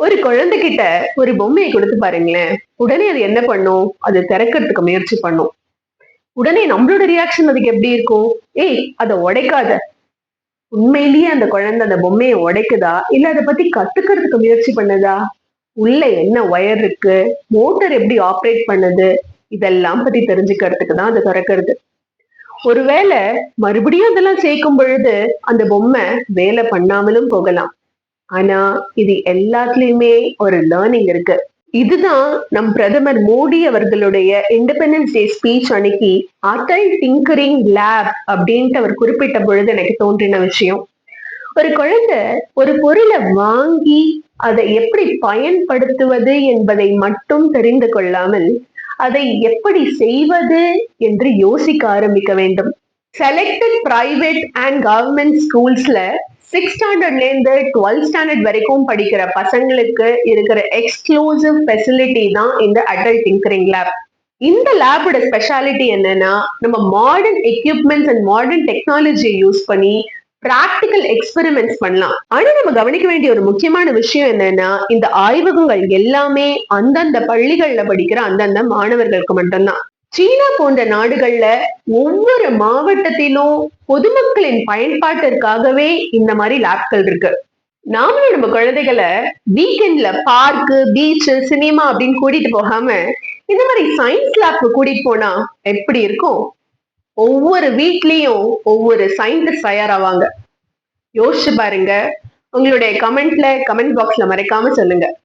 ஒரு குழந்தைகிட்ட ஒரு பொம்மையை கொடுத்து பாருங்களேன். உடனே அது என்ன பண்ணும்? அது திறக்கிறதுக்கு முயற்சி பண்ணும். உடனே நம்மளோட ரியாக்ஷன் அதுக்கு எப்படி இருக்கும்? "ஏய் அத உடைக்காத." உண்மையிலேயே அந்த குழந்தை அந்த பொம்மைய உடைக்குதா? இல்ல அத பத்தி கத்துக்கிறதுக்கு முயற்சி பண்ணுதா? உள்ள என்ன ஒயர் இருக்கு? மோட்டார் எப்படி ஆப்பரேட் பண்ணுது? இதெல்லாம் பத்தி தெரிஞ்சுக்கிறதுக்கு தான் அது திறக்கிறது. ஒருவேளை மறுபடியும் அதெல்லாம் சேர்க்கும் பொழுது, அந்த பொம்மை வேலை பண்ணாமலும் போகலாம். ஆனா, இது எல்லாத்துலயுமே ஒரு லேர்னிங் இருக்கு. இதுதான் நம் பிரதமர் மோடி அவர்களுடைய இண்டிபெண்டன்ஸ் டே ஸ்பீச் அன்னைக்கு அடல் டிங்கரிங் லேப் அப்படின்ட்டு அவர் குறிப்பிட்ட பொழுது எனக்கு தோன்றின விஷயம். ஒரு குழந்தை ஒரு பொருளை வாங்கி அதை எப்படி பயன்படுத்துவது என்பதை மட்டும் தெரிந்து கொள்ளாமல் அதை எப்படி செய்வது என்று யோசிக்க ஆரம்பிக்க வேண்டும். செலக்டட் பிரைவேட் அண்ட் கவர்மெண்ட் ஸ்கூல்ஸ்ல 6th ஸ்டாண்டர்ட்ல இருந்து 12th ஸ்டாண்டர்ட் வரைக்கும் படிக்கிற பசங்களுக்கு இருக்கிற எக்ஸ்க்ளூசிவ் ஃபெசிலிட்டி தான் இந்த அடல்ட் டிங்கரிங் லேப். இந்த லேபோட ஸ்பெஷாலிட்டி என்னன்னா, நம்ம மாடர்ன் எக்யூப்மெண்ட்ஸ் அண்ட் மாடர்ன் டெக்னாலஜியை யூஸ் பண்ணி பிராக்டிக்கல் எக்ஸ்பெரிமெண்ட்ஸ் பண்ணலாம். ஆனா நம்ம கவனிக்க வேண்டிய ஒரு முக்கியமான விஷயம் என்னன்னா, இந்த ஆய்வகங்கள் எல்லாமே அந்தந்த பள்ளிகள்ல படிக்கிற அந்தந்த மாணவர்களுக்கு மட்டும்தான். சீனா போன்ற நாடுகள்ல ஒவ்வொரு மாவட்டத்திலும் பொதுமக்களின் பயன்பாட்டிற்காகவே இந்த மாதிரி லேப்கள் இருக்கு. நாமளும் நம்ம குழந்தைகளை வீக்கெண்ட்ல பார்க்கு, பீச், சினிமா அப்படின்னு கூட்டிட்டு போகாம இந்த மாதிரி சயின்ஸ் லேப்க்கு கூட்டிட்டு போனா எப்படி இருக்கும்? ஒவ்வொரு வீட்லயும் ஒவ்வொரு சயின்டிஸ்ட் தயாராவாங்க. யோசிச்சு பாருங்க. உங்களுடைய கமெண்ட் பாக்ஸ்ல மறைக்காம சொல்லுங்க.